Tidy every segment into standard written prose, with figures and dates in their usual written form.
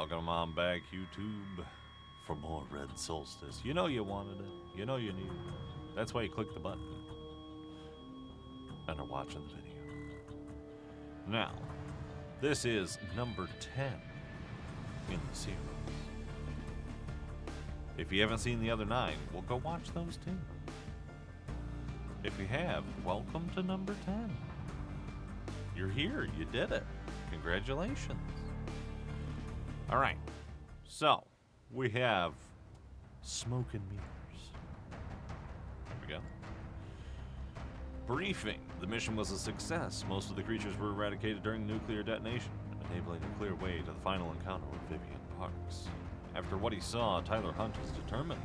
Welcome on back, YouTube, for more Red Solstice. You know you wanted it. You know you needed it. That's why you click the button and are watching the video. Now, this is number 10 in the series. If you haven't seen the other 9, well, go watch those too. If you have, welcome to number 10. You're here. You did it. Congratulations. All right. So, we have smoke and mirrors. There we go. Briefing. The mission was a success. Most of the creatures were eradicated during nuclear detonation, enabling a clear way to the final encounter with Vivian Parks. After what he saw, Tyler Hunt is determined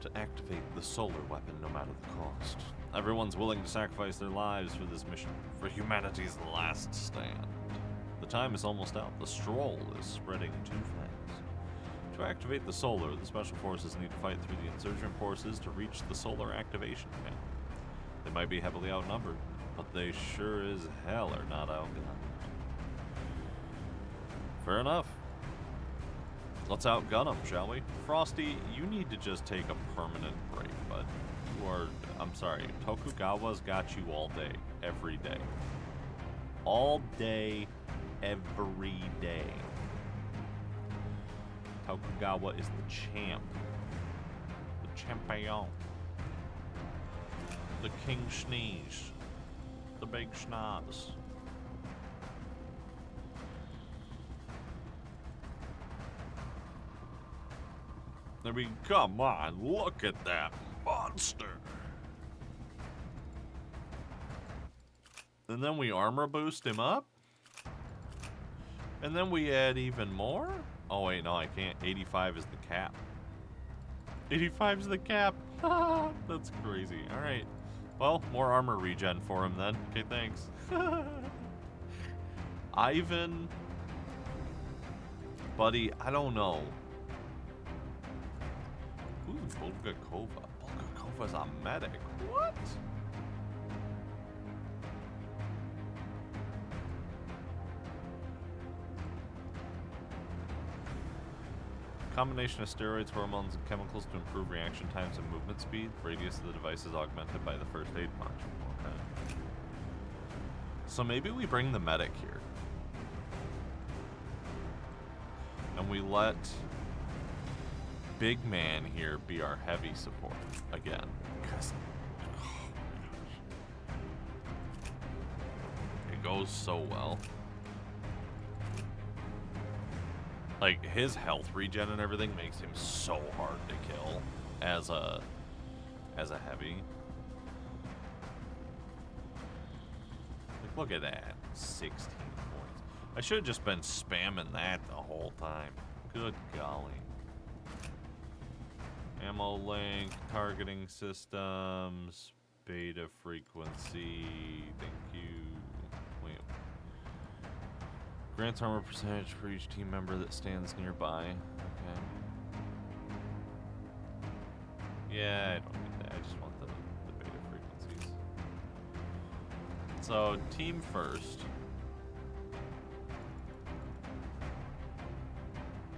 to activate the solar weapon no matter the cost. Everyone's willing to sacrifice their lives for this mission, for humanity's last stand. The time is almost out. The stroll is spreading too fast. To activate the solar, the special forces need to fight through the insurgent forces to reach the solar activation panel. They might be heavily outnumbered, but they sure as hell are not outgunned. Fair enough. Let's outgun them, shall we? Frosty, you need to just take a permanent break, bud. You are, I'm sorry, Tokugawa's got you all day, every day. All day, every day. Tokugawa is the champ. The champion. The king sneeze. The big schnoz. I mean, come on, look at that monster. And then we armor boost him up? And then we add even more? Oh wait, no, I can't. 85 is the cap. 85 is the cap. That's crazy. Alright. Well, more armor regen for him then. Okay, thanks. Ivan. Buddy, I don't know. Who's Bulgakova? Bulgakova's a medic. What? Combination of steroids, hormones, and chemicals to improve reaction times and movement speed. Radius of the device is augmented by the first aid module. Okay. So maybe we bring the medic here. And we let Big Man here be our heavy support again. Because, oh my gosh. It goes so well. Like, his health regen and everything makes him so hard to kill as a heavy. Like, look at that. 16 points. I should have just been spamming that the whole time. Good golly. Ammo link, targeting systems, beta frequency, thank you. Wait. Grants armor percentage for each team member that stands nearby. Okay. Yeah, I don't need that. I just want the beta frequencies. So, team first.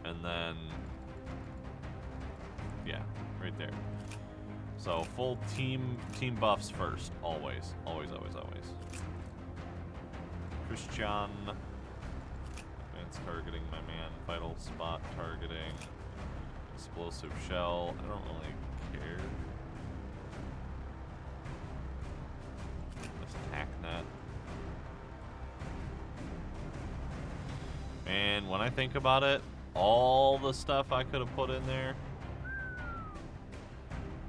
And then... yeah, right there. So, full team buffs first. Always. Always, always, always. Christian... targeting, my man. Vital spot targeting. Explosive shell. I don't really care. Just attack net. And when I think about it, all the stuff I could have put in there.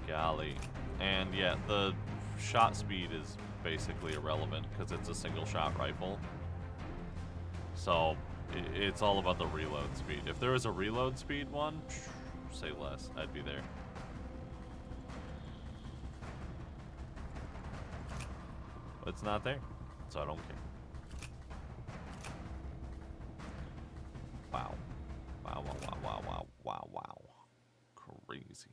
Golly. And yeah, the shot speed is basically irrelevant because it's a single shot rifle. So it's all about the reload speed. If there was a reload speed one, say less, I'd be there. But it's not there, so I don't care. Wow. Wow, wow, wow, wow, wow, wow, wow. Crazy.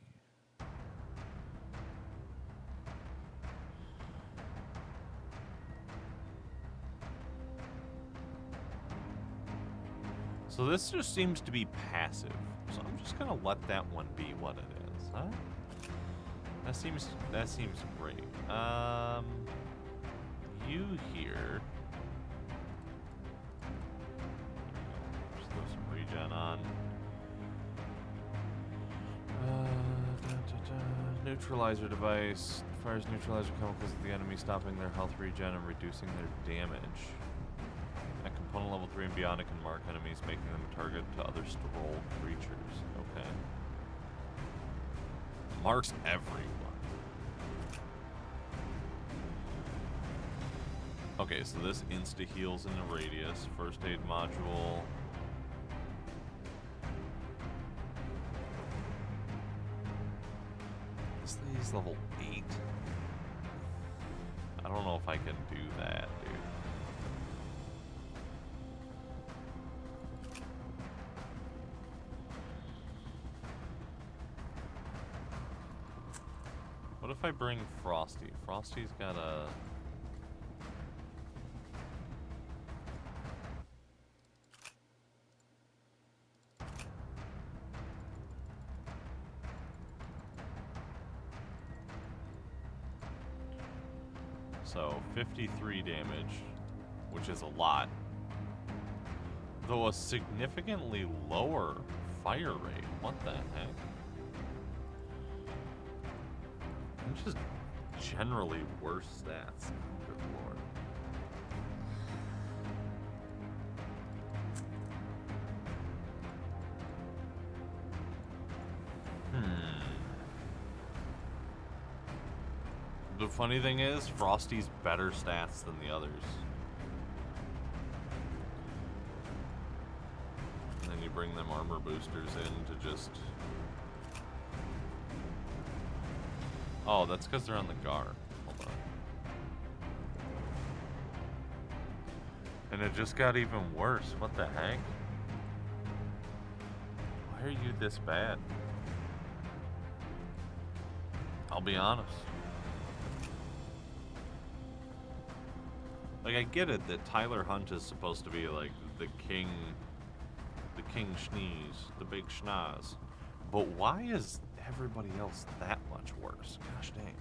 So this just seems to be passive. So I'm just gonna let that one be what it is, huh? That seems great. You here. Just throw some regen on. Neutralizer device. Fires neutralizer chemicals at the enemy, stopping their health regen and reducing their damage. At component level 3 and beyond, it can mark enemies, making them a target to other stroll creatures. Okay. Marks everyone. Okay, so this insta-heals in a radius. First aid module. This lady's level 8. I don't know if I can do that, dude. What if I bring Frosty? Frosty's got a... So, 53 damage, which is a lot. Though a significantly lower fire rate. What the heck? And just generally worse stats. Good lord. The funny thing is, Frosty's better stats than the others. And then you bring them armor boosters in to just... Oh, that's because they're on the guard. Hold on. And it just got even worse. What the heck? Why are you this bad? I'll be honest. Like, I get it that Tyler Hunt is supposed to be like the king schneeze, the big schnoz. But why is everybody else that much worse? Gosh dang.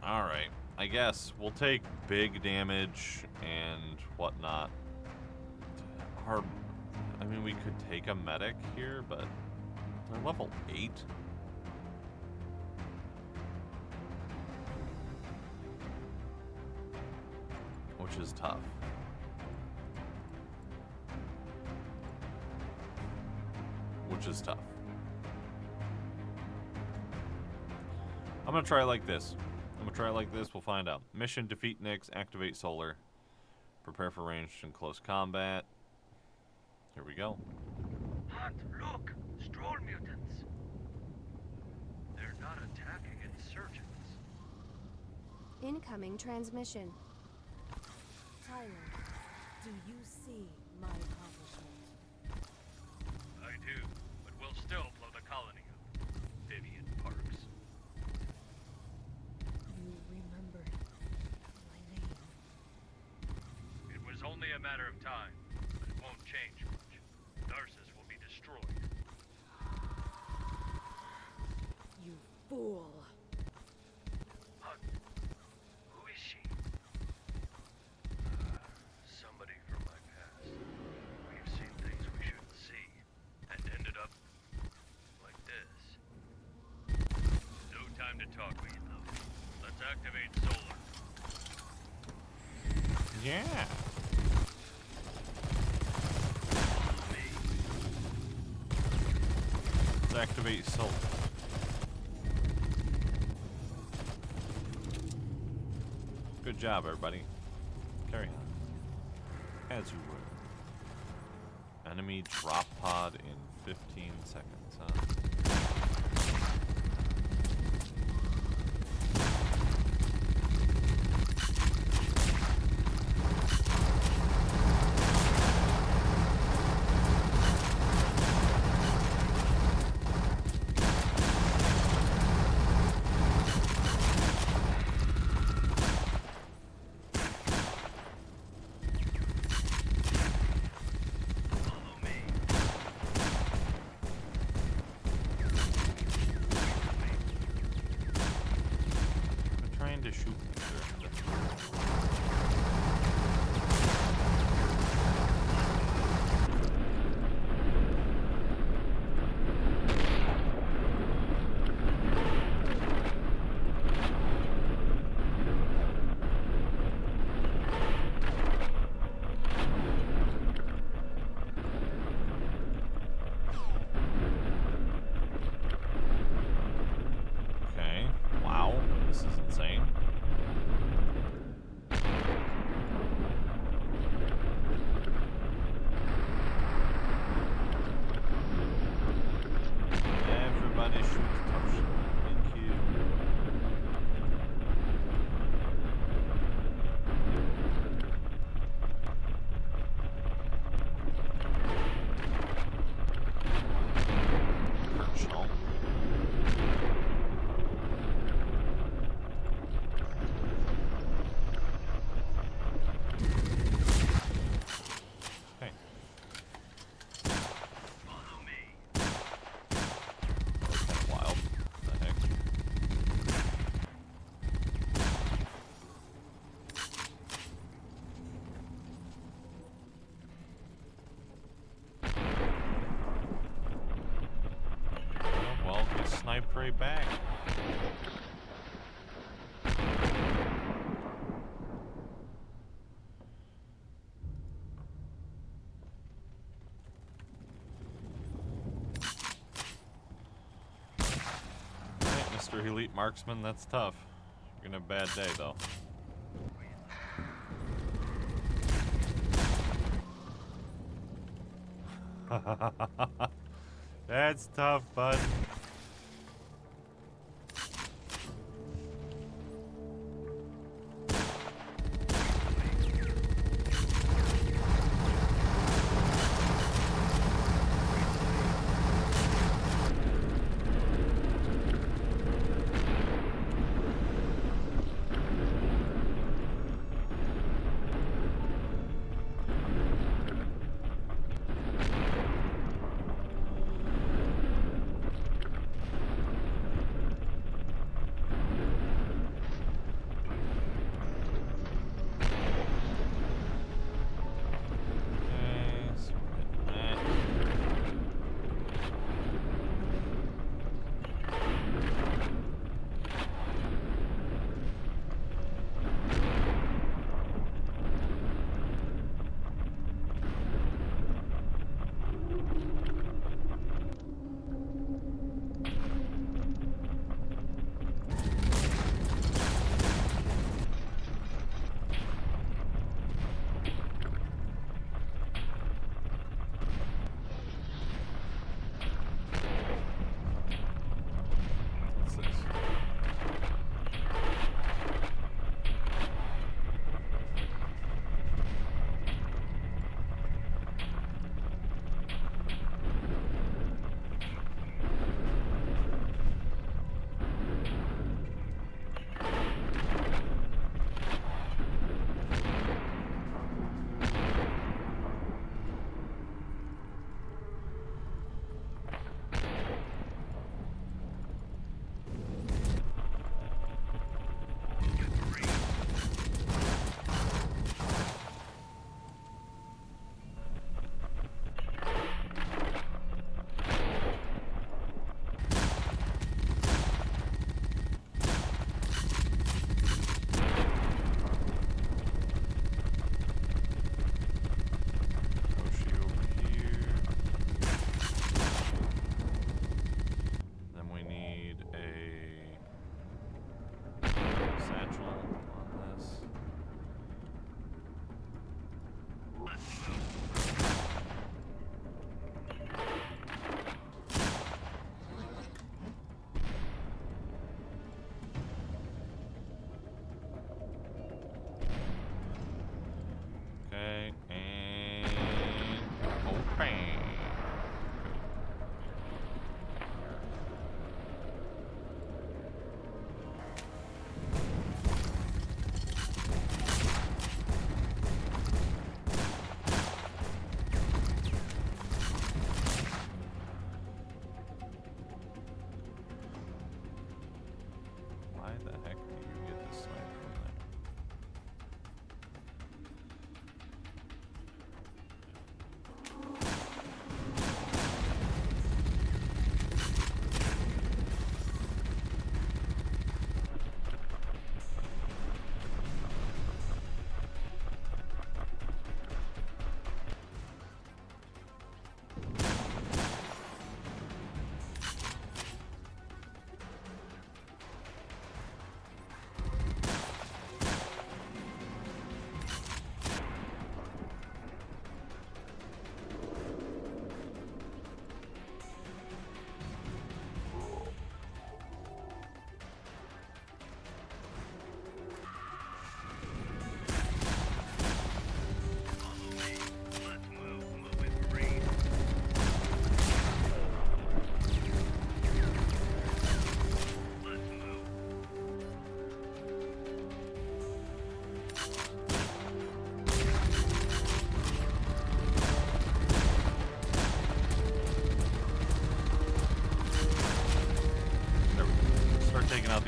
Alright. I guess we'll take big damage and whatnot. I mean, we could take a medic here, but they're level 8. Which is tough. I'm gonna try it like this. We'll find out. Mission: defeat Nyx, activate solar. Prepare for ranged and close combat. Here we go. Hunt, look! Stroll mutants! They're not attacking insurgents. Incoming transmission. Tyler, do you see my accomplishment? I do, but we'll still blow the colony up. Vivian Parks. You remembered my name. It was only a matter of time, but it won't change much. Narcissus will be destroyed. You fool. Hunt, who is she? Somebody from my past. We've seen things we shouldn't see, and ended up like this. No time to talk, though. Let's activate solar. Yeah. Let's activate solar. Good job, everybody. Carry on. As you were. Enemy drop pod in 15 seconds, huh? trying to shoot me here? Okay. Wow. This is insane. Everybody shoot the potion. Thank you. Personal. Okay. Follow me. That was kind of wild. What the heck? Oh, well, get sniped right back. Alright, Mr. Elite Marksman, that's tough. You're gonna have a bad day, though. That's tough, bud.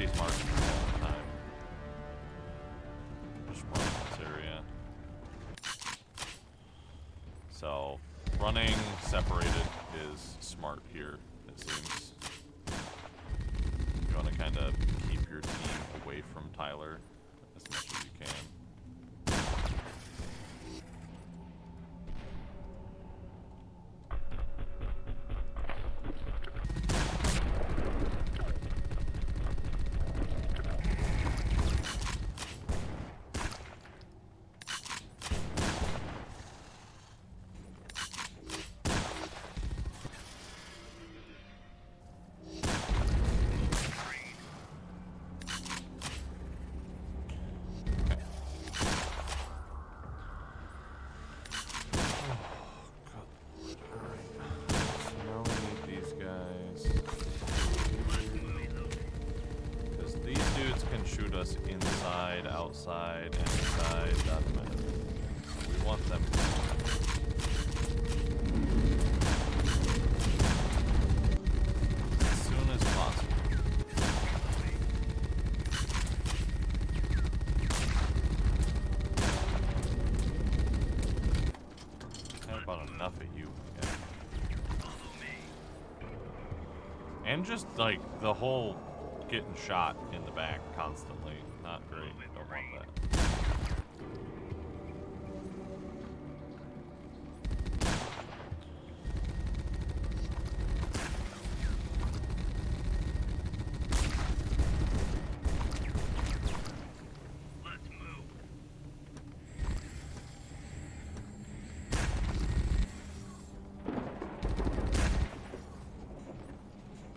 pretty smart all the time. Just run this area. So, running separated is smart here, it seems. You want to kind of keep your team away from Tyler as much as you can. Shoot us inside, outside, and inside. Doesn't matter. So we want them as soon as possible. I have about enough of you. Yeah. And just like the whole getting shot in the back constantly. Not great. Don't want that. Let's move.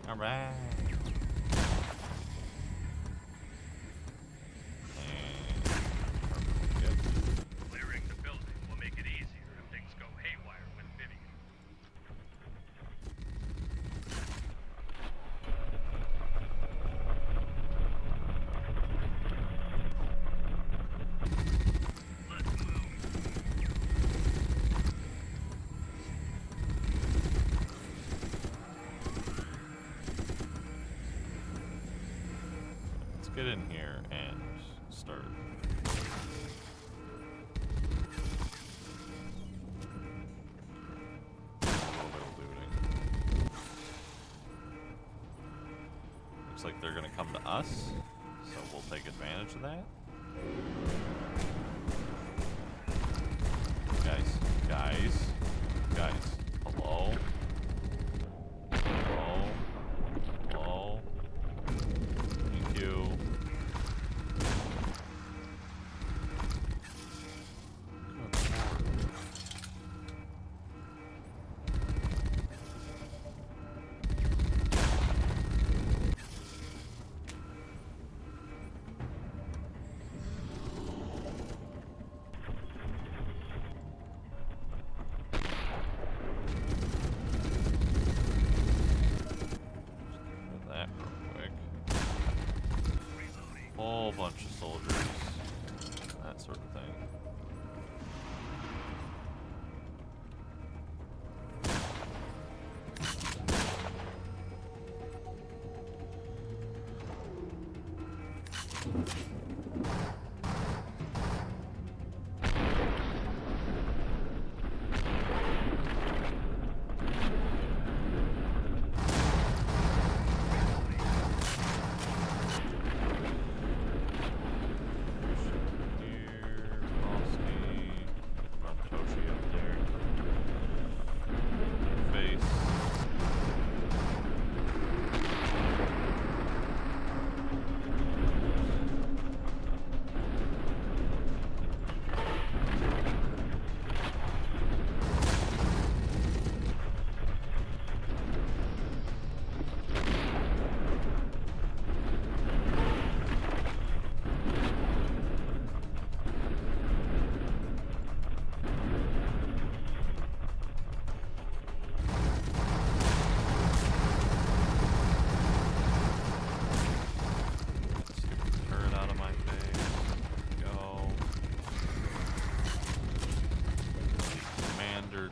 All right. Clearing the building will make it easier if things go haywire with Vivian. Let's move. Let's get in here and start. Looks like they're gonna come to us, so we'll take advantage of that. Guys, hello? Hello? Thank you. Whole bunch of soldiers, that sort of thing.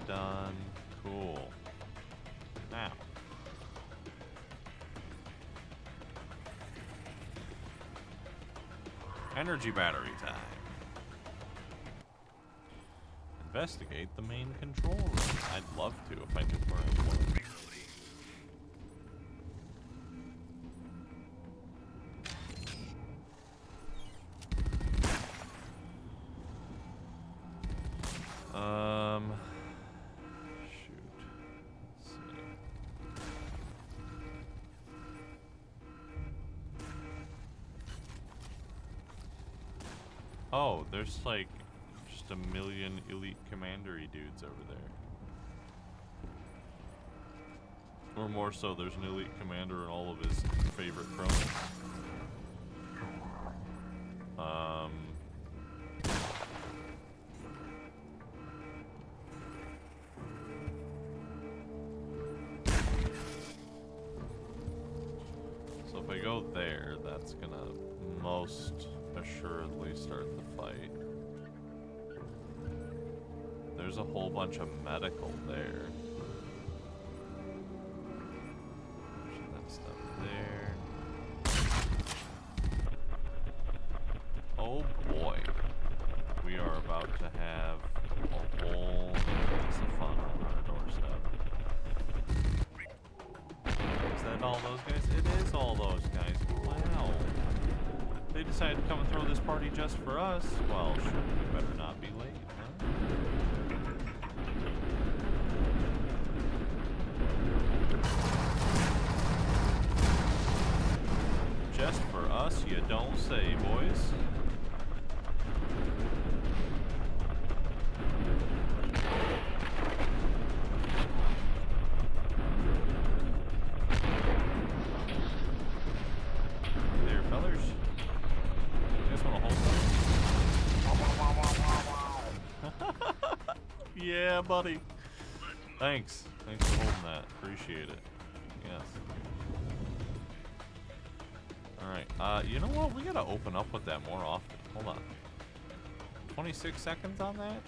Done. Cool. Now. Energy battery time. Investigate the main control room. I'd love to if I knew where it was. Shoot. Let's see. Oh, there's like just a million elite commandery dudes over there. Or more so, there's an elite commander and all of his favorite cronies. So if I go there, that's gonna most assuredly start the fight. There's a whole bunch of medical there. Pushing that stuff there. Oh boy. We are about to have a whole mess of fun on our doorstep. Is that all those guys? It is all those guys. Wow. They decided to come and throw this party just for us. Well, sure, we better not be late, huh? Just for us, you don't say, boys. There, fellers. You guys want to hold that? Yeah, buddy. Thanks. Thanks for holding that. Appreciate it. Yes. Alright, you know what? We gotta open up with that more often. Hold on. 26 seconds on that?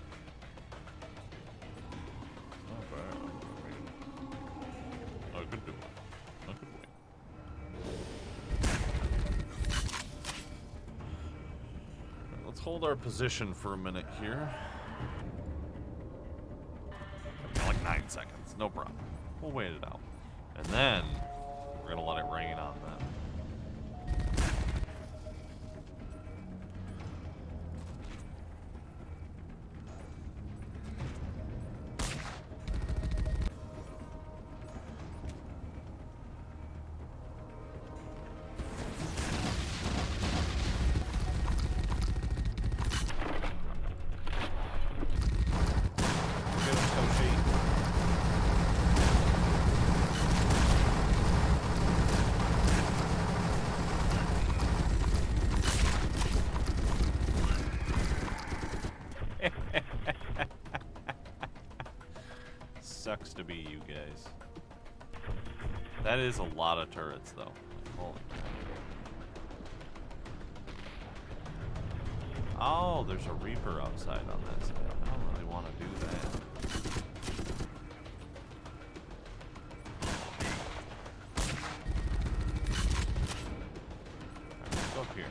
Not bad. I could do it. I could wait. Alright, let's hold our position for a minute here. Like 9 seconds. No problem. We'll wait it out. And then, we're gonna let it rain on them. Sucks to be you guys. That is a lot of turrets, though. Holy crap. Oh, there's a Reaper outside on that side. I don't really want to do that. Alright, let's go up here.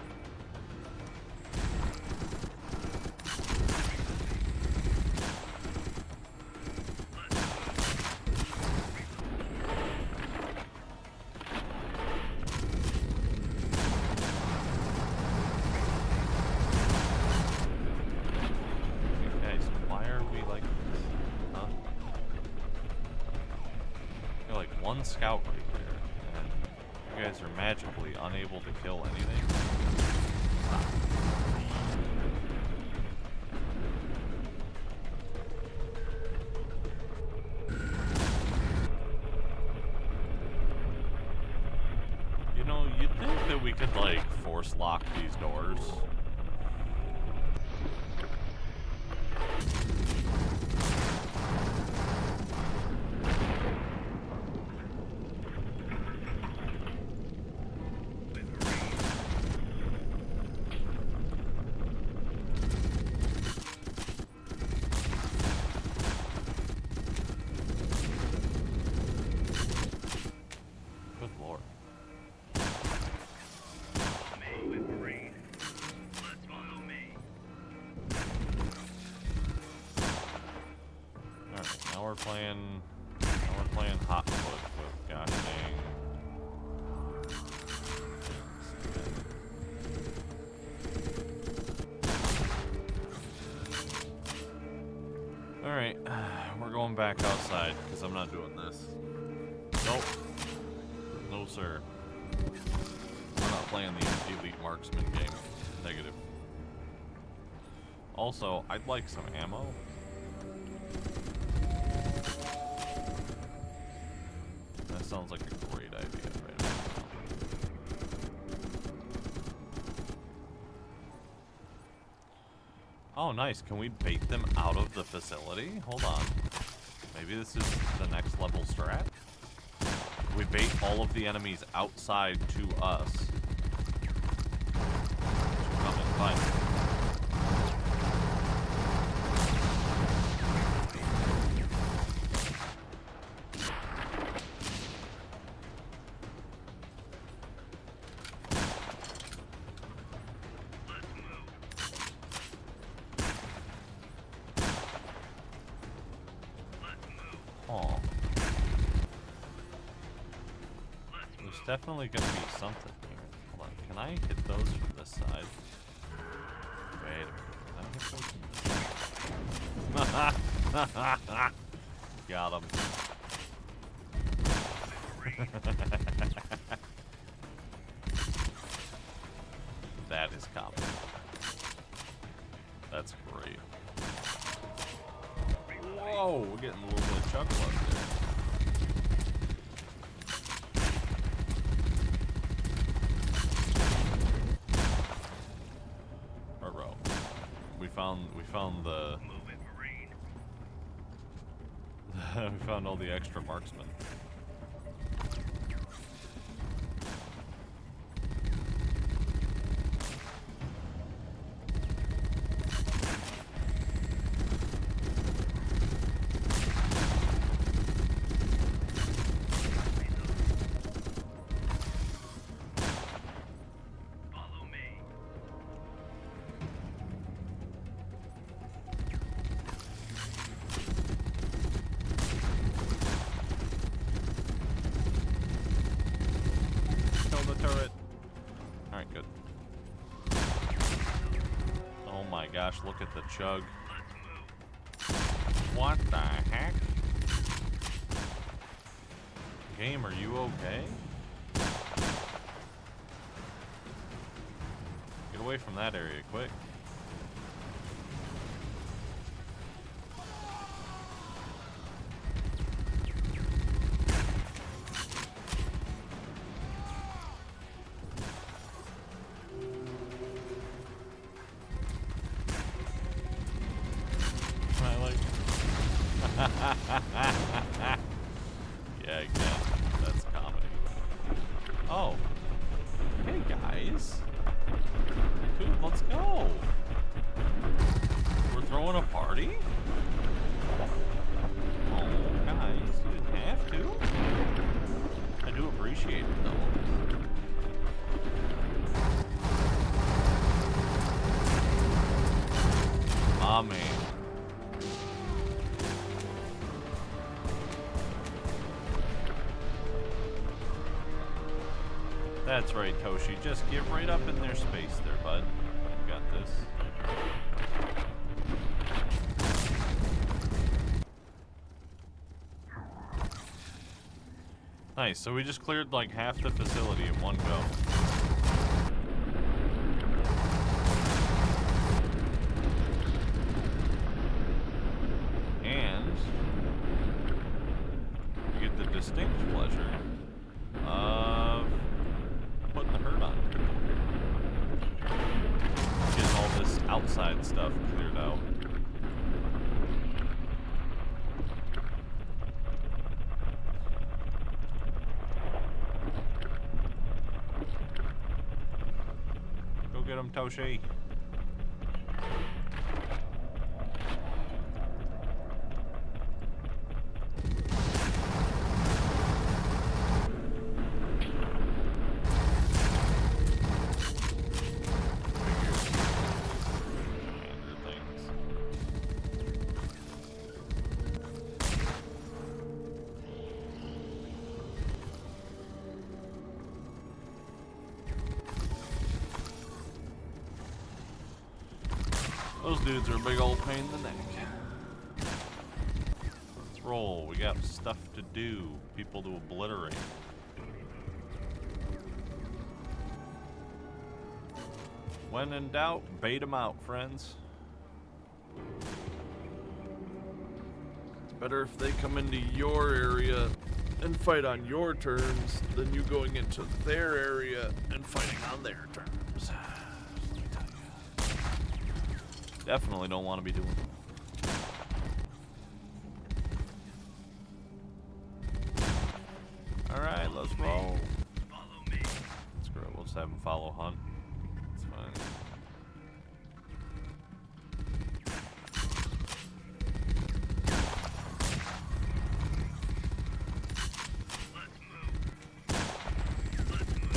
Scout right there, and you guys are magically unable to kill anything. You know, you'd think that we could, like, force lock these doors. we're playing hot foot with gosh dang. Alright, we're going back outside because I'm not doing this. Nope. No, sir. We're not playing the elite marksman game. Negative. Also, I'd like some ammo. That sounds like a great idea right now. Oh, nice. Can we bait them out of the facility? Hold on. Maybe this is the next level strat? We bait all of the enemies outside to us. To come and fight. Oh. There's definitely gonna be something here. Hold on, can I hit those from this side? Wait a minute, can I hit those from this side? Got him. That is comedy. That's great. Whoa, we're getting a little bit of chuckle up there. Ruh-roh. We found the we found all the extra marksmen. Gosh, look at the chug. What the heck? Game, are you okay? Get away from that area, quick. Yeah, again, that's comedy. Oh. Hey, guys. Dude, let's go. We're throwing a party? Oh, guys, you didn't have to. I do appreciate it, though. Mommy. That's right, Toshi. Just get right up in their space there, bud. You got this. Nice, so we just cleared like half the facility in one go. And you get the distinct pleasure of putting the hurt on. Getting all this outside stuff cleared out. Go get him, Toshi. Those dudes are a big old pain in the neck. Let's roll. We got stuff to do. People to obliterate. When in doubt, bait them out, friends. It's better if they come into your area and fight on your terms than you going into their area and fighting on their terms. Let me tell you. Definitely don't want to be doing that. Alright, let's roll. Follow me. Screw it, we'll just have him follow Hunt. It's fine. Let's move. Let's move.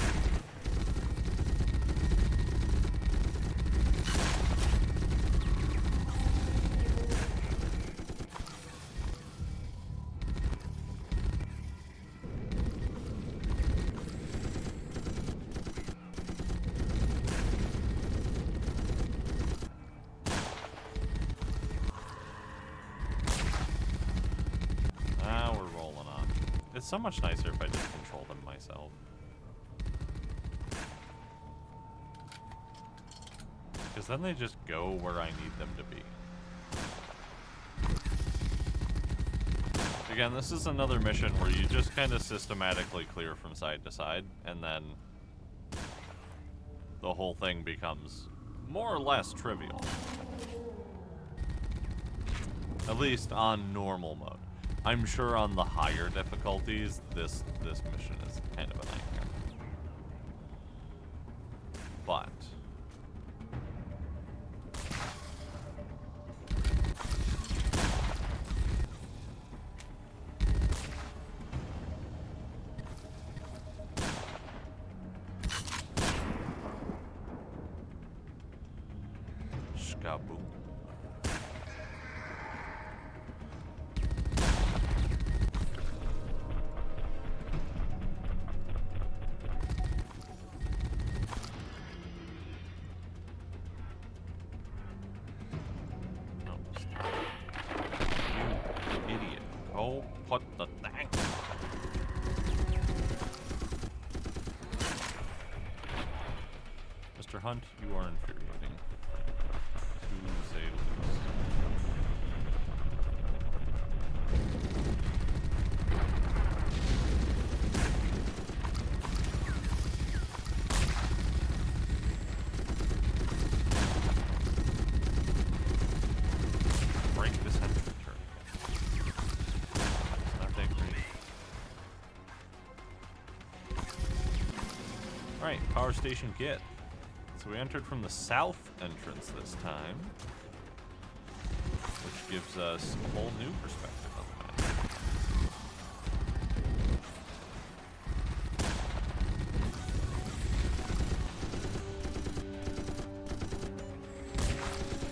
Now we're rolling on. It's so much nicer if I just control them myself. Because then they just go where I need them to be. Again, this is another mission where you just kind of systematically clear from side to side, and then the whole thing becomes more or less trivial. At least on normal mode. I'm sure on the higher difficulties, this mission is kind of a nightmare. But Shkaboom. Put the thing. Mr. Hunt, you are infuriating. To say the least. Break this head. Alright, power station get. So we entered from the south entrance this time, which gives us a whole new perspective on the map.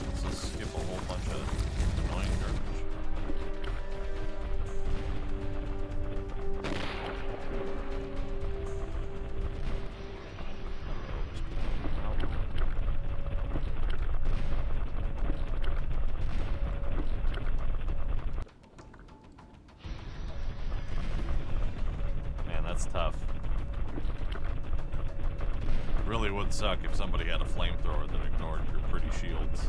Let's just skip a whole bunch of annoying garbage. That's tough. Really would suck if somebody had a flamethrower that ignored your pretty shields.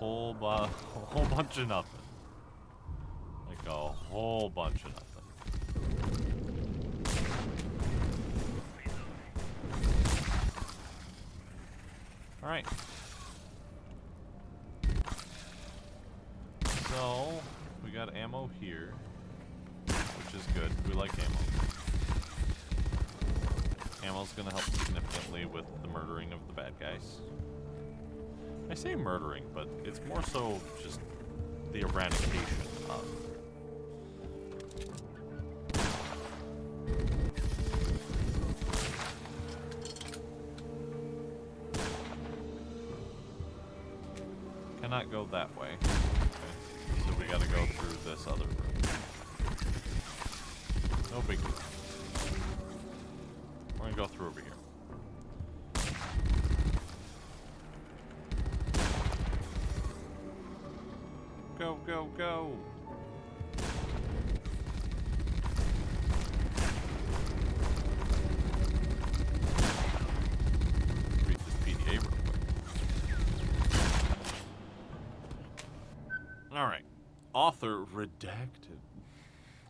a whole bunch of nothing. Like a whole bunch of nothing. Alright. So, we got ammo here, which is good. We like ammo. Ammo's gonna help significantly with the murdering of the bad guys. I say murdering, but it's more so just the eradication of. Cannot go that way. Okay. So we gotta go through this other room. No big deal. We're gonna go through over here. Go, go, go! Read this PDA real quick. Alright. Author redacted.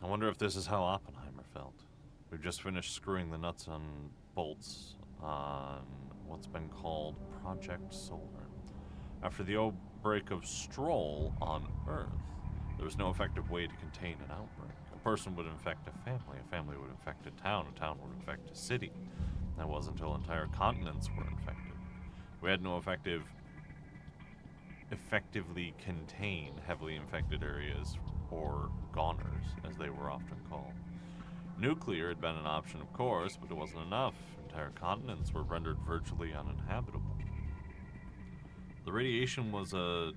I wonder if this is how Oppenheimer felt. We've just finished screwing the nuts on bolts on what's been called Project Solar. After the outbreak of Stroll on Earth, there was no effective way to contain an outbreak. A person would infect a family would infect a town would infect a city. That wasn't until entire continents were infected. We had no effectively contain heavily infected areas, or goners, as they were often called. Nuclear had been an option, of course, but it wasn't enough. Entire continents were rendered virtually uninhabitable. The radiation was as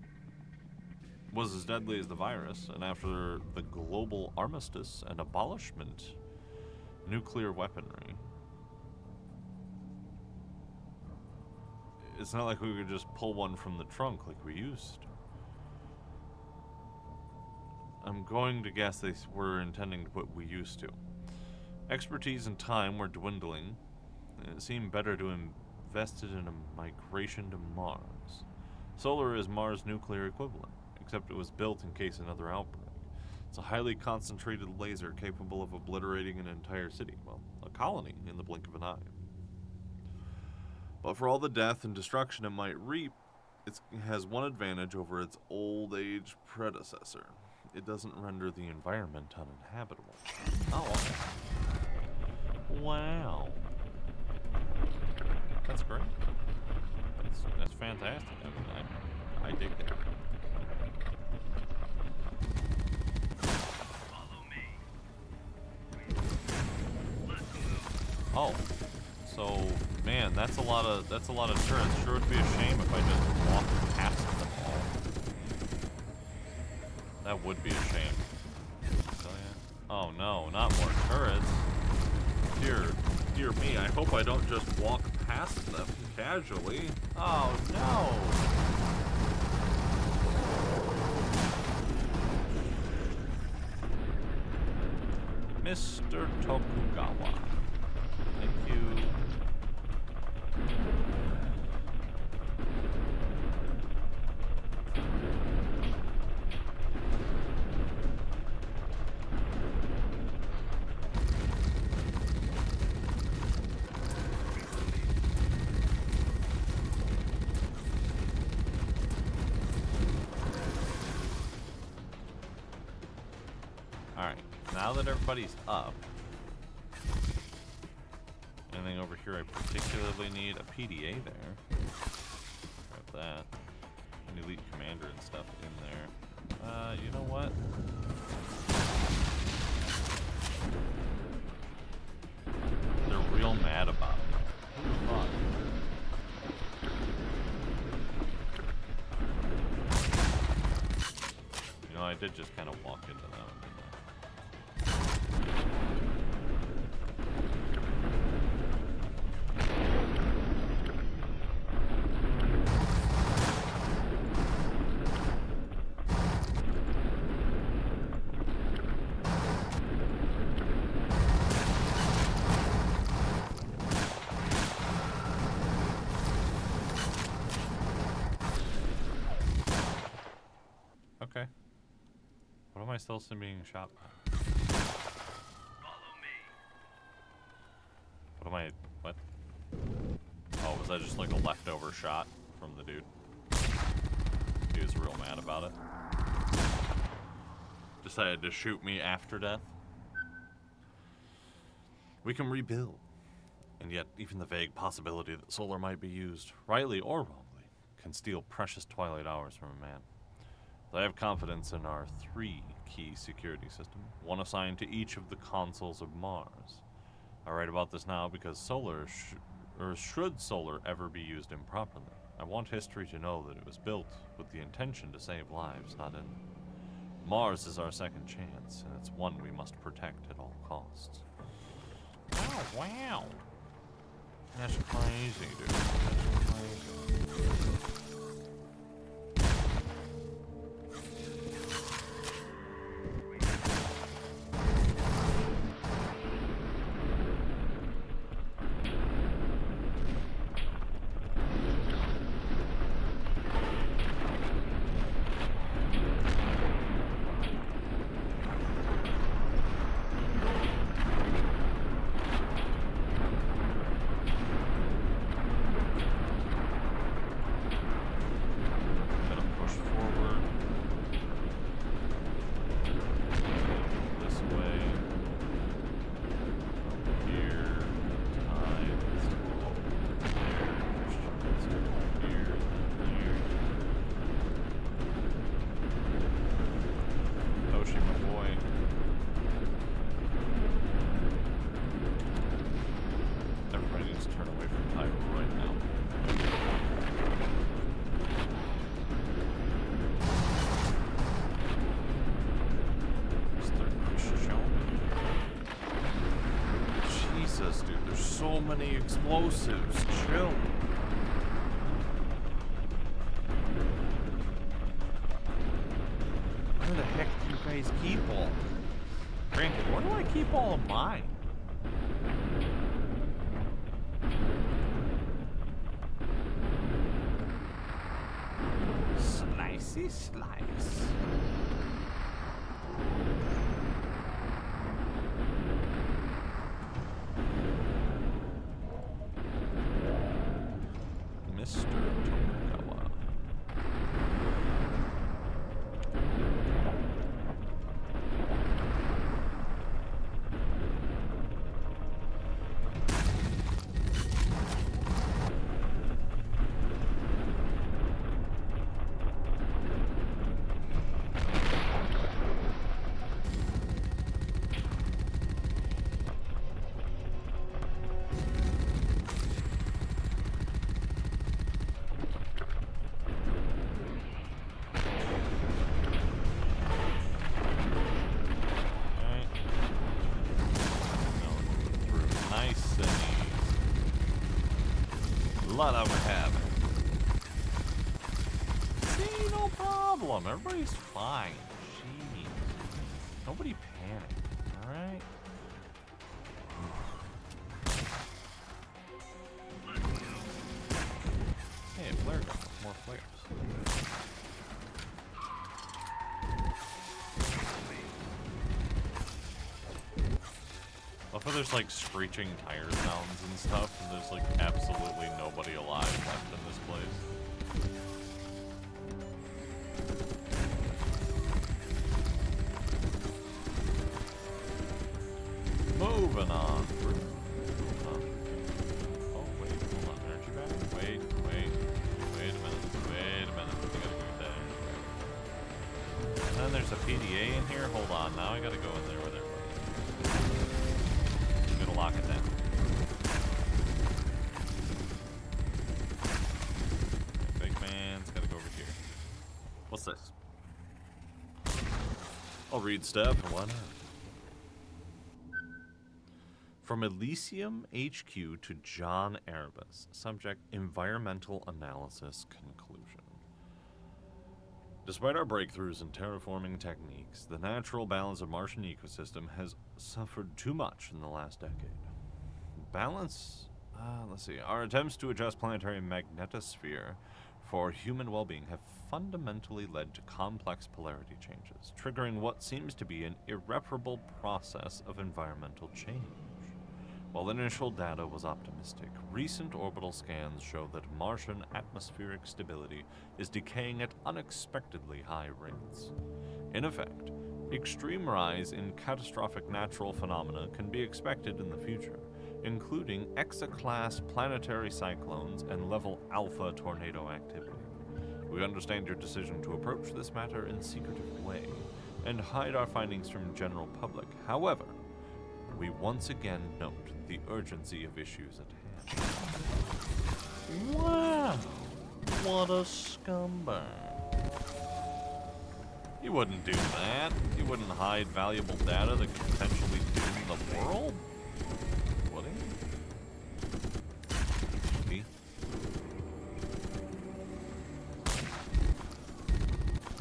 deadly as the virus, and after the global armistice and abolishment, nuclear weaponry. It's not like we could just pull one from the trunk like we used to. I'm going to guess they were intending to put "we used to." Expertise and time were dwindling, and it seemed better to invest it in a migration to Mars. Solar is Mars' nuclear equivalent, except it was built in case another outbreak. It's a highly concentrated laser capable of obliterating an entire city, well, a colony, in the blink of an eye. But for all the death and destruction it might reap, it has one advantage over its old age predecessor. It doesn't render the environment uninhabitable. Oh, okay. Wow. That's great. That's fantastic. I mean, I dig that. Follow me. Let's move. Oh, so man, that's a lot of turrets. Sure would be a shame if I just walked past them all. That would be a shame. So, yeah. Oh no, not more turrets. Dear me, I hope I don't just walk past them casually. Oh no! Mr. Tokugawa. Thank you. Alright, now that everybody's up, anything over here I particularly need? A PDA there. Grab that. An elite commander and stuff in there. You know what? They're real mad about it. Who thought? You know, I did just kind of walk into that one, didn't I? Okay. What am I still being shot by? Follow me. What am I... What? Oh, was that just like a leftover shot from the dude? He was real mad about it. Decided to shoot me after death. We can rebuild. And yet, even the vague possibility that solar might be used, rightly or wrongly, can steal precious twilight hours from a man. I have confidence in our 3 key security system, one assigned to each of the consuls of Mars. I write about this now because should solar ever be used improperly, I want history to know that it was built with the intention to save lives, not end them. Mars is our second chance, and it's one we must protect at all costs. Oh, wow. That's crazy, dude. That's crazy. So many explosives. Chill. Where the heck do you guys keep all? Granted, where do I keep all of mine? Slicey slice. Mr. Tomokawa. Lot of them have it. See, no problem. Everybody's fine. Jeez. Nobody panic. Alright? Hey, flare gun. More flares. I love how there's like screeching tire sounds and stuff, and there's like absolutely nobody alive left in this place. Moving on through. Oh, wait, hold on. Energy battery? Wait a minute. I gotta go with that. And then there's a PDA in here. Hold on, now I gotta go in there with everybody. I'm gonna lock it down. Big man's gotta go over here. What's this? I'll read stuff and why not? From Elysium HQ to John Erebus. Subject: Environmental Analysis Conclusion. Despite our breakthroughs in terraforming techniques, the natural balance of Martian ecosystem has suffered too much in the last decade. Balance? Let's see. Our attempts to adjust planetary magnetosphere for human well-being have fundamentally led to complex polarity changes, triggering what seems to be an irreparable process of environmental change. While initial data was optimistic, recent orbital scans show that Martian atmospheric stability is decaying at unexpectedly high rates. In effect, extreme rise in catastrophic natural phenomena can be expected in the future, including Exa-class planetary cyclones and level Alpha tornado activity. We understand your decision to approach this matter in a secretive way and hide our findings from general public. However, we once again note the urgency of issues at hand. Wow! What a scumbag. He wouldn't do that. He wouldn't hide valuable data that could potentially doom the world. Would he?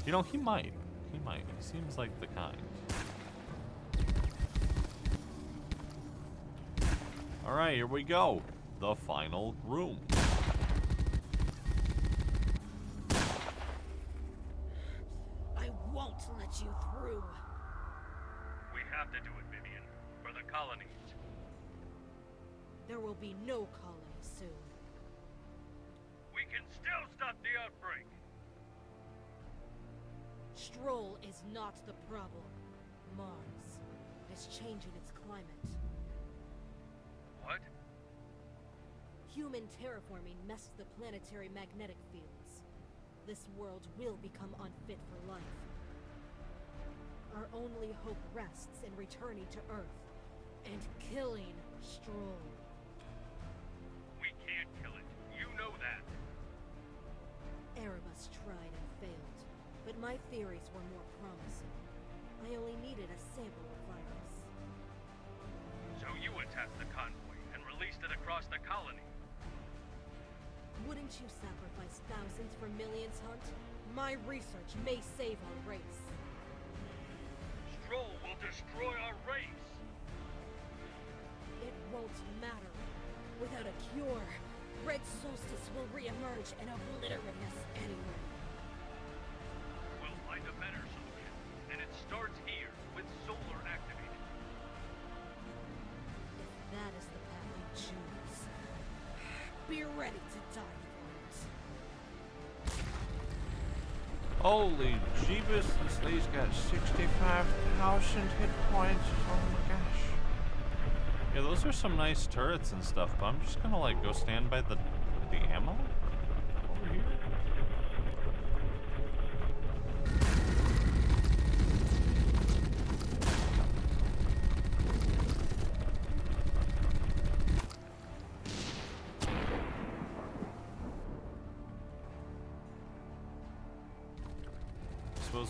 You know, he might. He might. He seems like the kind. Alright, here we go. The final room. I won't let you through. We have to do it, Vivian. For the colonies. There will be no colony soon. We can still stop the outbreak. Stroll is not the problem. Mars is changing its climate. What? Human terraforming messed the planetary magnetic fields. This world will become unfit for life. Our only hope rests in returning to Earth and killing Stroll. We can't kill it. You know that. Erebus tried and failed, but my theories were more promising. I only needed a sample of virus. So you attacked the convoy and released it across the colony. Wouldn't you sacrifice thousands for millions, Hunt? My research may save our race. Stroll will destroy our race. It won't matter. Without a cure, Red Solstice will reemerge and obliterate us anyway. We'll find a better solution, and it starts here with solar activated. If that is the path we choose, be ready to die for it. Holy Jeebus, this lady's got 65,000 hit points. Oh my gosh. Yeah, those are some nice turrets and stuff, but I'm just gonna like go stand by the ammo over here.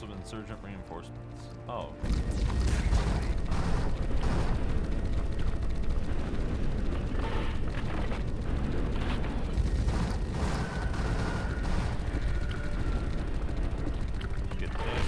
Of insurgent reinforcements. Oh. Get this.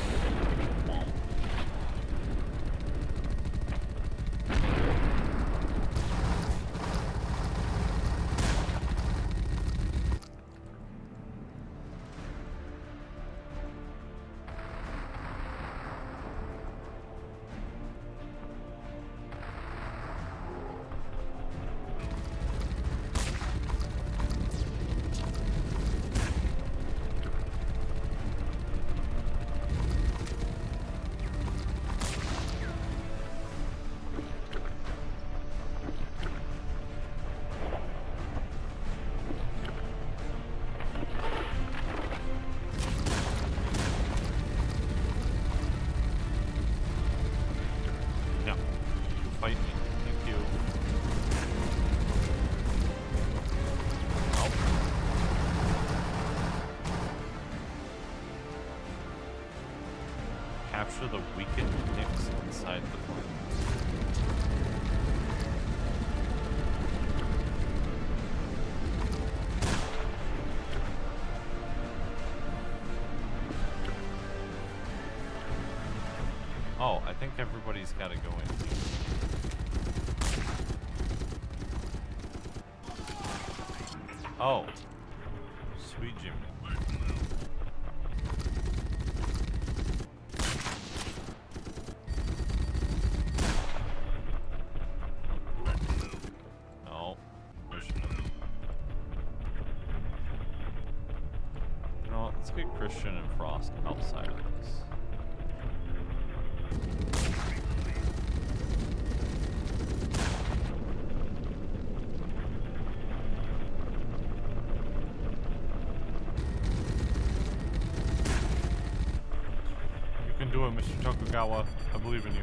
Capture the weakened nicks inside the planet. Oh, I think everybody's got to go in. Oh, sweet Jimmy. get Christian and Frost outside of this. You can do it, Mr. Tokugawa. I believe in you.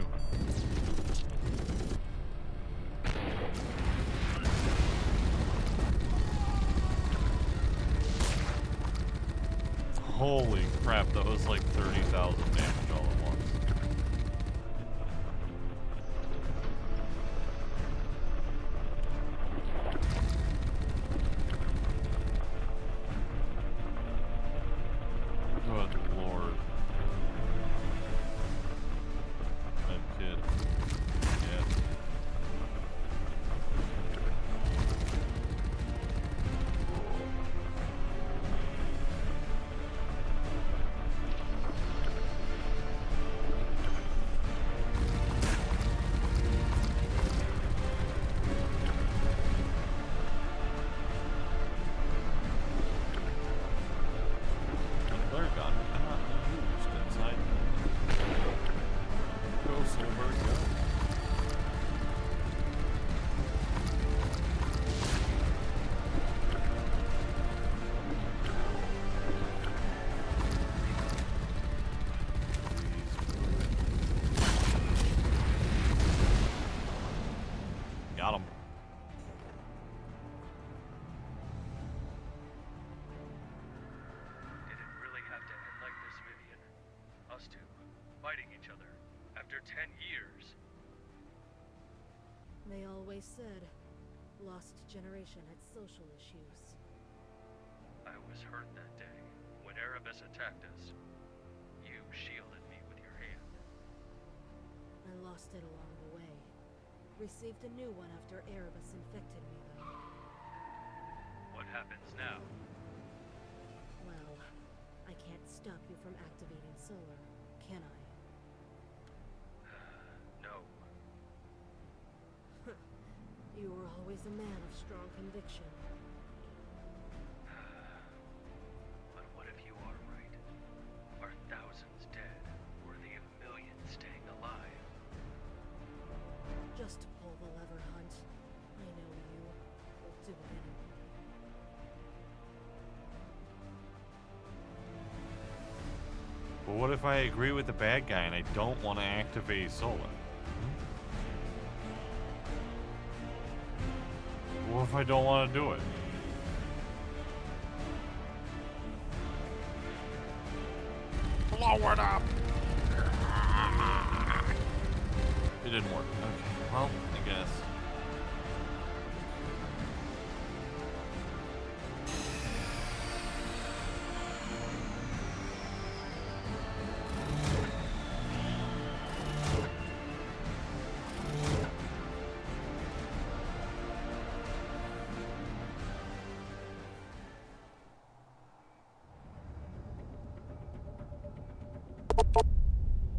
Holy crap, that was like 30,000 damage all at once. Good lord. Medkit. Yeah. Flare gun cannot be used inside. Go, Silver, go. Got him. Did it really have to end like this, Vivian? Us two, fighting each other, after 10 years. They always said Lost Generation had social issues. I was hurt that day, when Erebus attacked us. You shielded me with your hand. I lost it along the way. Received a new one after Erebus infected me, though. What happens now? Well, I can't stop you from activating solar, can I? No. You were always a man of strong conviction. But what if you are right? Are thousands dead, worthy of millions staying alive? Just pull the lever, Hunt. I know you. We'll do it anyway. But what if I agree with the bad guy and I don't want to activate solar? What if I don't want to do it? Blow it up! It didn't work. Okay, well, I guess.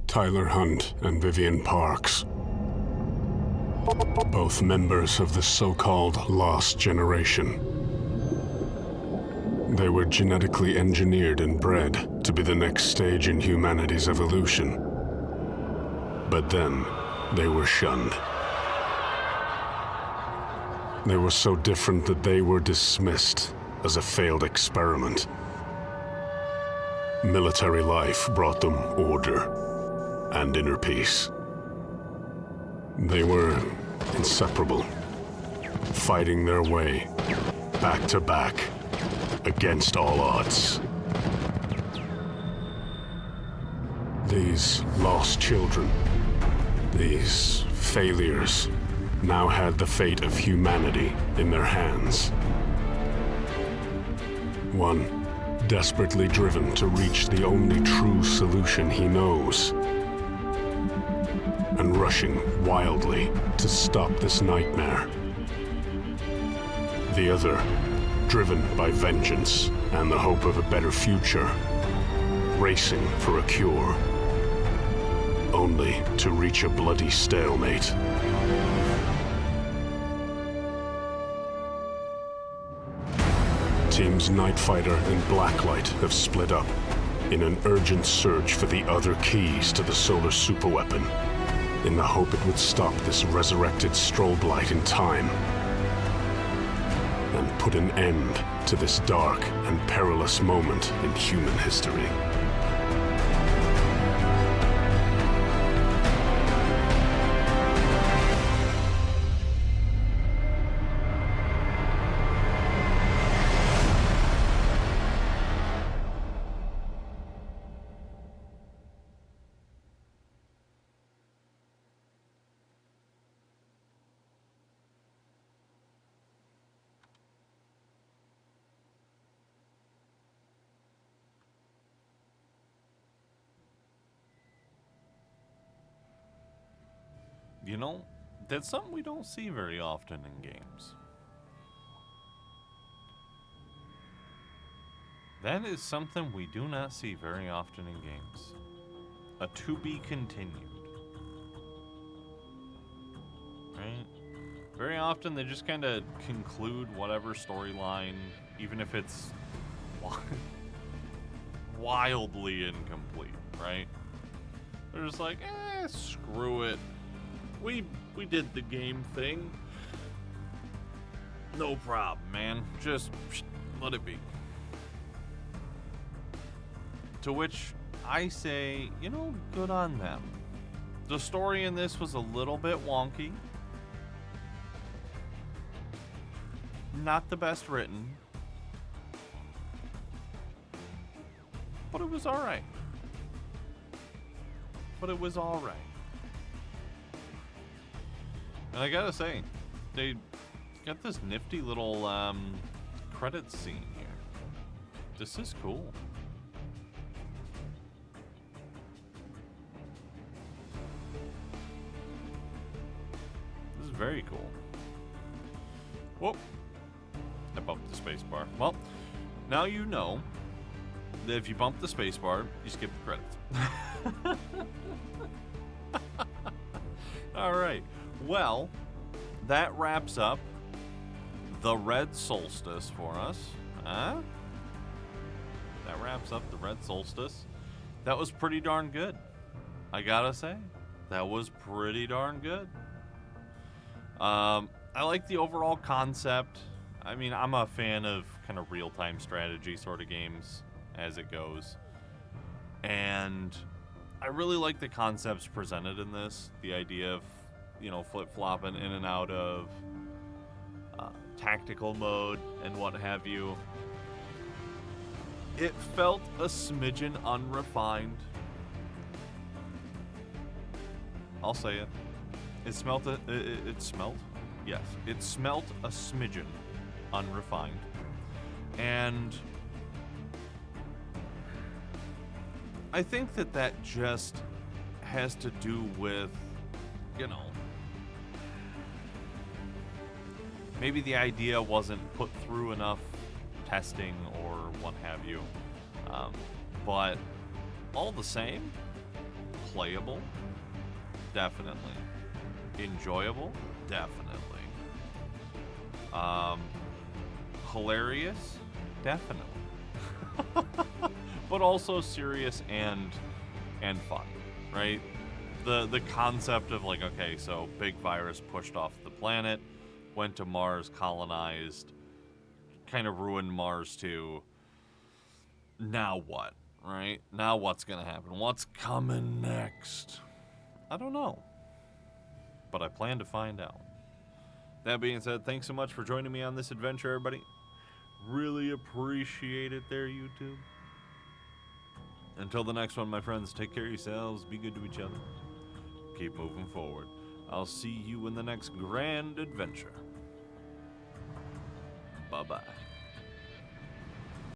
Tyler Hunt and Vivian Parks. Both members of the so-called Lost Generation. They were genetically engineered and bred to be the next stage in humanity's evolution. But then, they were shunned. They were so different that they were dismissed as a failed experiment. Military life brought them order and inner peace. They were inseparable, fighting their way, back to back, against all odds. These lost children, these failures, now had the fate of humanity in their hands. One desperately driven to reach the only true solution he knows, and rushing wildly to stop this nightmare. The other, driven by vengeance and the hope of a better future, racing for a cure, only to reach a bloody stalemate. Teams Nightfighter and Blacklight have split up, in an urgent search for the other keys to the solar superweapon, in the hope it would stop this resurrected strobe light in time and put an end to this dark and perilous moment in human history. You know, that's something we don't see very often in games. That is something we do not see very often in games. A to be continued. Right? Very often they just kind of conclude whatever storyline, even if it's wildly incomplete, right? They're just like, screw it. We did the game thing. No problem, man. Just let it be. To which I say, you know, good on them. The story in this was a little bit wonky. Not the best written. But it was alright. And I gotta say, they got this nifty little credits scene here. This is cool. This is very cool. Whoop. I bumped the space bar. Well, now you know that if you bump the space bar, you skip the credits. Alright. Well, that wraps up the Red Solstice for us. Huh? That wraps up the Red Solstice. That was pretty darn good. I gotta say. That was pretty darn good. I like the overall concept. I mean, I'm a fan of kind of real-time strategy sort of games as it goes. And I really like the concepts presented in this. The idea of, you know, flip-flopping in and out of tactical mode and what have you. It felt a smidgen unrefined. I'll say it. It smelt Yes, it smelt a smidgen unrefined. And I think that just has to do with, you know, maybe the idea wasn't put through enough testing or what have you. But all the same, playable, definitely. Enjoyable, definitely. Hilarious, definitely. But also serious and fun, right? The concept of like, okay, so big virus pushed off the planet, went to Mars, colonized, kind of ruined Mars too. Now what, right? Now what's gonna happen? What's coming next? I don't know. But I plan to find out. That being said, thanks so much for joining me on this adventure, everybody. Really appreciate it there, YouTube. Until the next one, my friends, take care of yourselves, be good to each other, keep moving forward. I'll see you in the next grand adventure. Bye-bye.